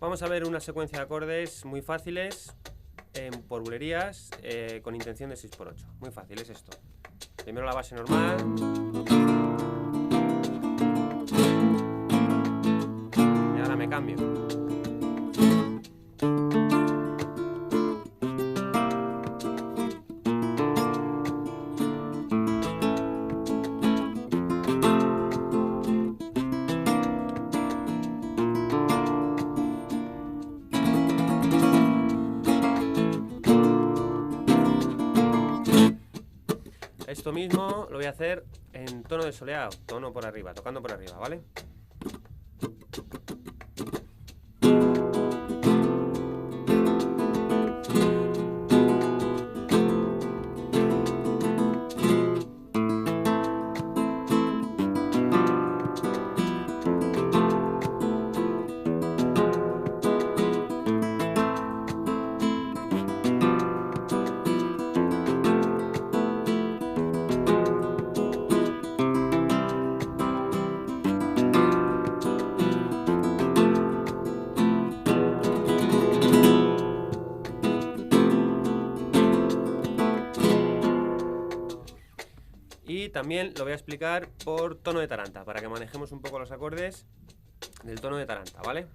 Vamos a ver una secuencia de acordes muy fáciles por bulerías con intención de 6×8. Muy fácil es esto. Primero la base normal. Y ahora me cambio. Esto mismo lo voy a hacer en tono de soleado, tono por arriba, tocando por arriba, ¿vale? Y también lo voy a explicar por tono de taranta, para que manejemos un poco los acordes del tono de taranta, ¿vale?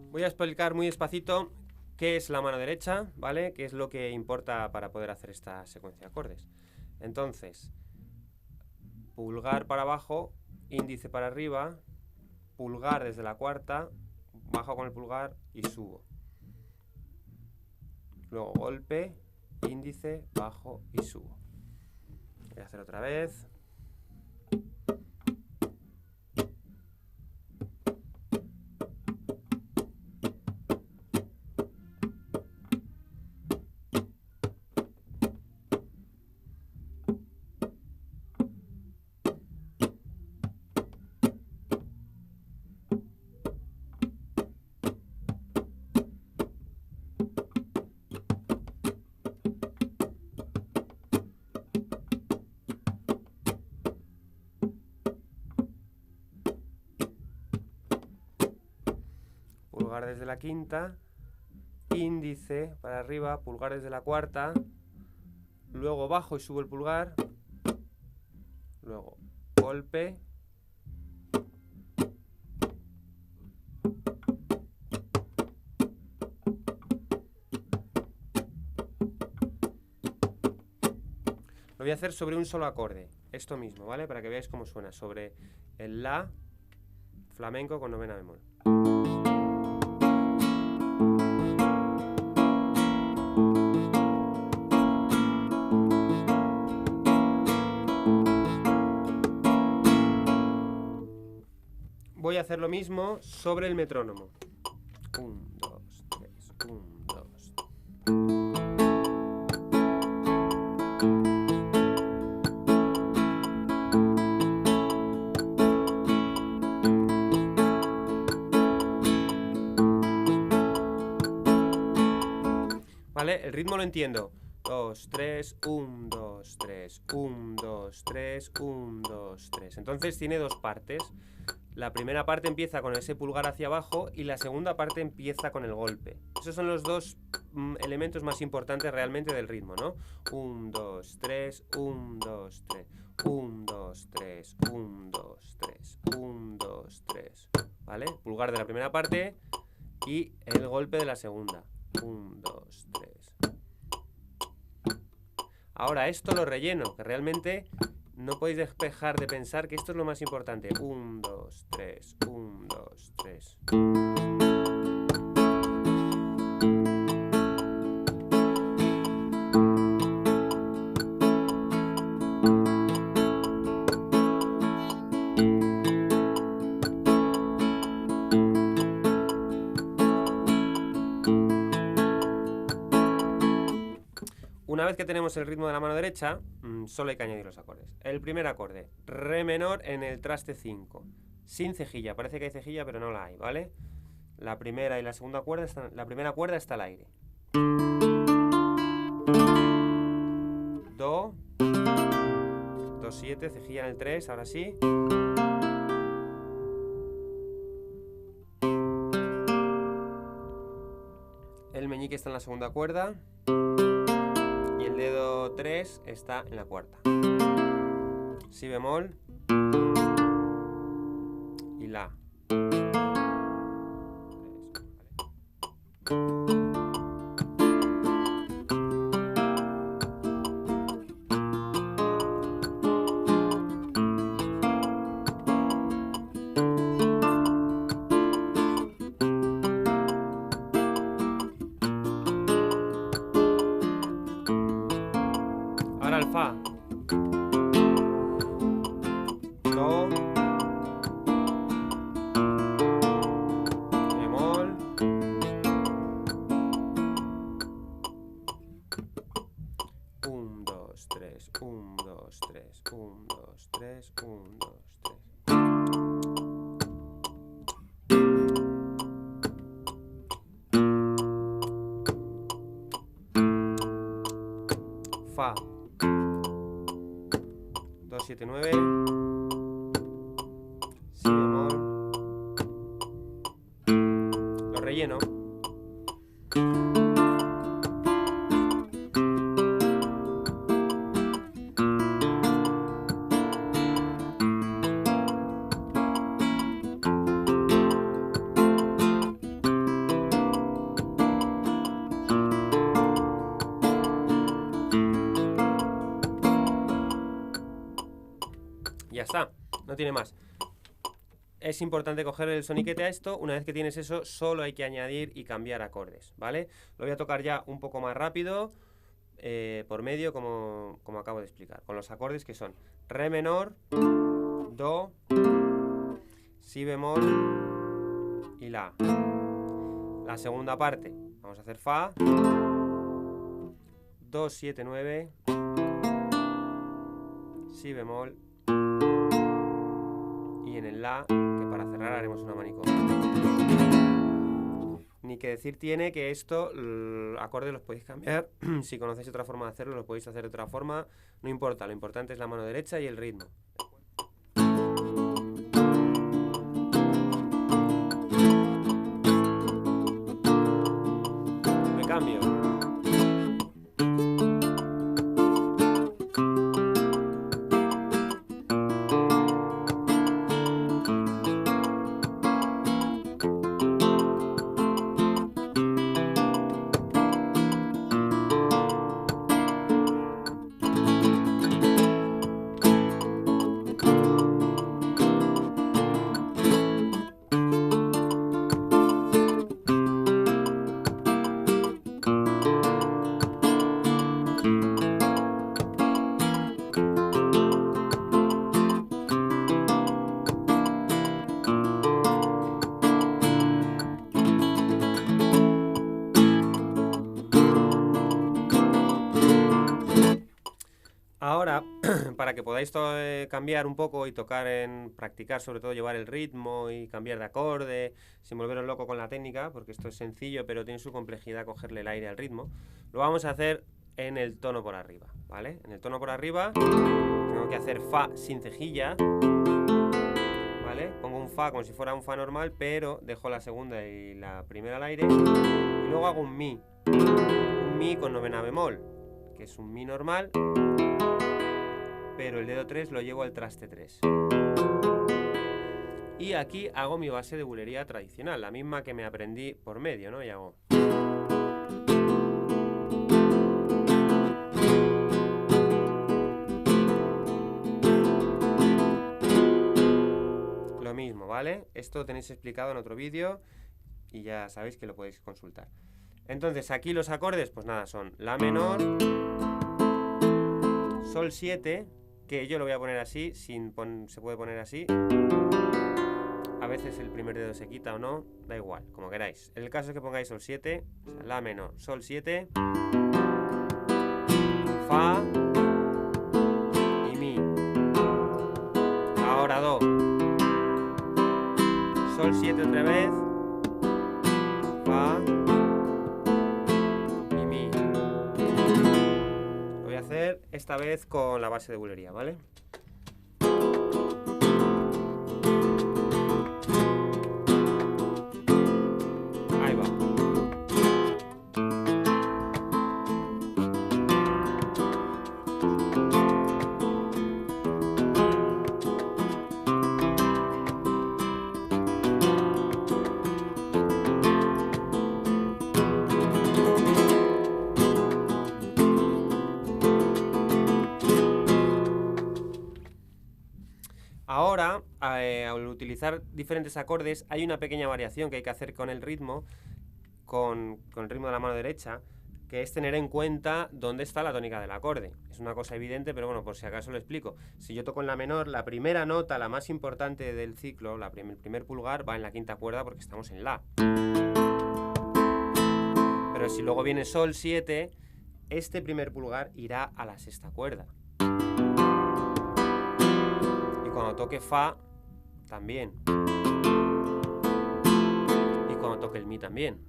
Voy a explicar muy despacito qué es la mano derecha, ¿vale? Qué es lo que importa para poder hacer esta secuencia de acordes. Entonces, pulgar para abajo, índice para arriba, pulgar desde la cuarta, bajo con el pulgar y subo. Luego golpe, índice, bajo y subo. Voy a hacer otra vez. Pulgar desde la quinta, índice para arriba, pulgar desde la cuarta, luego bajo y subo el pulgar, luego golpe, lo voy a hacer sobre un solo acorde, esto mismo, ¿vale? Para que veáis cómo suena, sobre el La flamenco con novena bemol. Voy a hacer lo mismo sobre el metrónomo. 1, 2, 3, 1, 2. ¿Vale? El ritmo lo entiendo. 2, 3, 1, 2, 3, 1, 2, 3, 1, 2, 3. Entonces tiene dos partes. La primera parte empieza con ese pulgar hacia abajo y la segunda parte empieza con el golpe. Esos son los dos elementos más importantes realmente del ritmo, ¿no? 1, 2, 3, 1, 2, 3, 1, 2, 3, 1, 2, 3, 1, 2, 3. ¿Vale? Pulgar de la primera parte y el golpe de la segunda. 1, 2, 3. Ahora esto lo relleno, que realmente no podéis despejar de pensar que esto es lo más importante. 1, 2, 3, 1, 2, 3. Una vez que tenemos el ritmo de la mano derecha, solo hay que añadir los acordes. El primer acorde, re menor en el traste 5, sin cejilla. Parece que hay cejilla, pero no la hay, ¿vale? La primera y la segunda cuerda están, la primera cuerda está al aire. Do, do 7, cejilla en el 3, ahora sí. El meñique está en la segunda cuerda. Y el dedo 3 está en la cuarta. Si bemol. Y la. Ahora el fa. Do. Bemol. 1, 2, 3, 1, 2, 3, 1, 2, 3, 1, 2, 3. Fa. 2, 7, 9. Si bemol. Lo relleno. Ya está, no tiene más. Es importante coger el soniquete a esto. Una vez que tienes eso, solo hay que añadir y cambiar acordes, ¿vale? Lo voy a tocar ya un poco más rápido, por medio, como acabo de explicar, con los acordes que son re menor, do, si bemol y la. La segunda parte, vamos a hacer fa, 2, 7, 9, si bemol y en el la, que para cerrar haremos un abanico. Ni que decir tiene que esto, acordes los podéis cambiar. Si conocéis otra forma de hacerlo, lo podéis hacer de otra forma. No importa, lo importante es la mano derecha y el ritmo. Me cambio. Ahora, para que podáis cambiar un poco y tocar practicar, sobre todo llevar el ritmo y cambiar de acorde, sin volveros loco con la técnica, porque esto es sencillo, pero tiene su complejidad cogerle el aire al ritmo, lo vamos a hacer en el tono por arriba, ¿vale? En el tono por arriba tengo que hacer fa sin cejilla, ¿vale? Pongo un fa como si fuera un fa normal, pero dejo la segunda y la primera al aire, y luego hago un mi con novena bemol, que es un mi normal, pero el dedo 3 lo llevo al traste 3. Y aquí hago mi base de bulería tradicional, la misma que me aprendí por medio, ¿no? Y hago... Lo mismo, ¿vale? Esto lo tenéis explicado en otro vídeo y ya sabéis que lo podéis consultar. Entonces, aquí los acordes, pues nada, son la menor, sol 7, que yo lo voy a poner así, se puede poner así. A veces el primer dedo se quita o no, da igual, como queráis. El caso es que pongáis sol 7, o sea, la menor, sol 7, Fa y Mi. Ahora Do. Sol 7 otra vez. Fa y Mi. Lo voy a hacer esta vez con la base de bulería, ¿vale? Ahí va. Ahora, al utilizar diferentes acordes, hay una pequeña variación que hay que hacer con el ritmo, con el ritmo de la mano derecha, que es tener en cuenta dónde está la tónica del acorde. Es una cosa evidente, pero bueno, por si acaso lo explico. Si yo toco en la menor, la primera nota, la más importante del ciclo, el primer pulgar, va en la quinta cuerda porque estamos en La. Pero si luego viene Sol 7, este primer pulgar irá a la sexta cuerda. Y cuando toque Fa, también. Y cuando toque el Mi, también.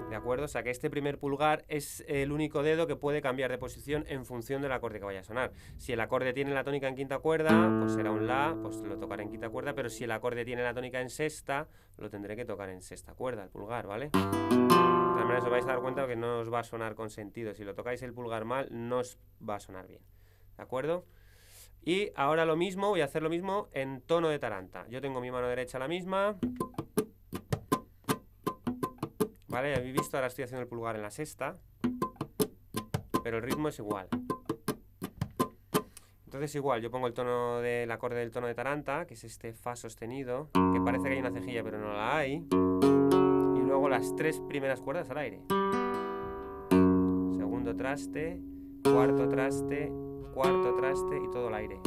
¿De acuerdo? O sea que este primer pulgar es el único dedo que puede cambiar de posición en función del acorde que vaya a sonar. Si el acorde tiene la tónica en quinta cuerda, pues será un La, pues lo tocaré en quinta cuerda, pero si el acorde tiene la tónica en sexta, lo tendré que tocar en sexta cuerda, el pulgar, ¿vale? De todas maneras os vais a dar cuenta que no os va a sonar con sentido. Si lo tocáis el pulgar mal, no os va a sonar bien. ¿De acuerdo? Y ahora lo mismo, voy a hacer lo mismo en tono de taranta. Yo tengo mi mano derecha la misma. Vale, ya habéis visto, ahora estoy haciendo el pulgar en la sexta. Pero el ritmo es igual. Entonces igual, yo pongo el tono del acorde del tono de taranta, que es este Fa sostenido, que parece que hay una cejilla pero no la hay. Y luego las tres primeras cuerdas al aire. Segundo traste, cuarto traste, cuarto traste y todo el aire.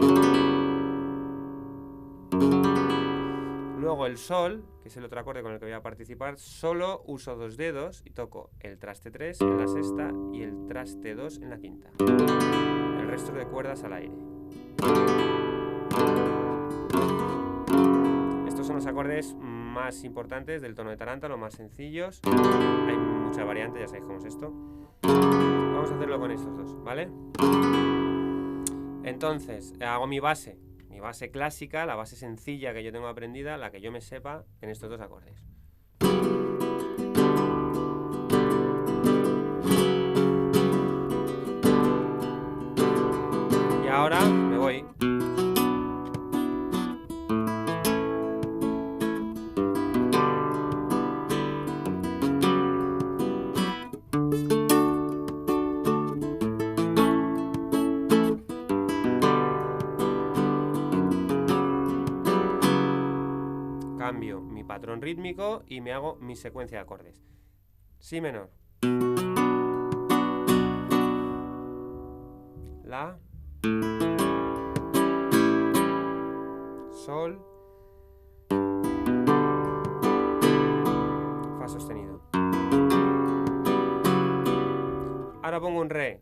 Luego el Sol, que es el otro acorde con el que voy a participar, solo uso dos dedos y toco el traste 3 en la sexta y el traste 2 en la quinta. El resto de cuerdas al aire. Estos son los acordes más importantes del tono de taranta, los más sencillos. Hay muchas variantes, ya sabéis cómo es esto. Vamos a hacerlo con estos dos, ¿vale? Entonces, hago mi base clásica, la base sencilla que yo tengo aprendida, la que yo me sepa en estos dos acordes. Y ahora me voy. Cambio mi patrón rítmico y me hago mi secuencia de acordes. Si menor. La. Sol. Fa sostenido. Ahora pongo un Re.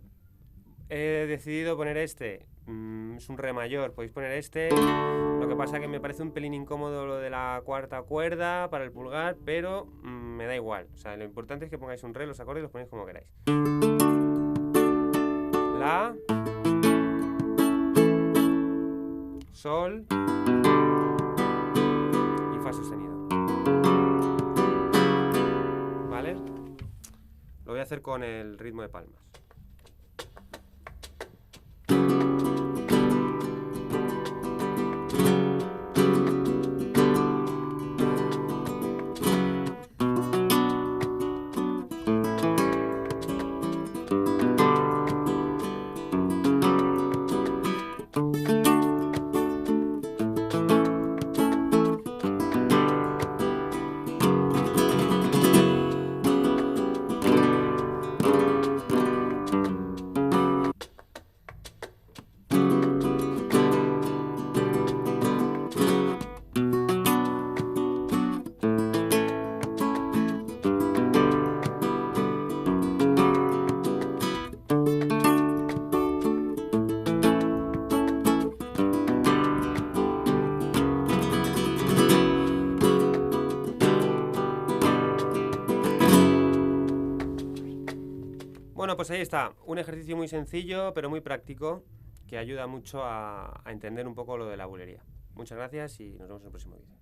He decidido poner este. Es un Re mayor, podéis poner este. Lo que pasa es que me parece un pelín incómodo lo de la cuarta cuerda para el pulgar, pero me da igual. O sea, lo importante es que pongáis un Re, los acordes los ponéis como queráis. La. Sol. Y Fa sostenido. ¿Vale? Lo voy a hacer con el ritmo de palmas. Bueno, pues ahí está. Un ejercicio muy sencillo, pero muy práctico, que ayuda mucho a entender un poco lo de la bulería. Muchas gracias y nos vemos en el próximo vídeo.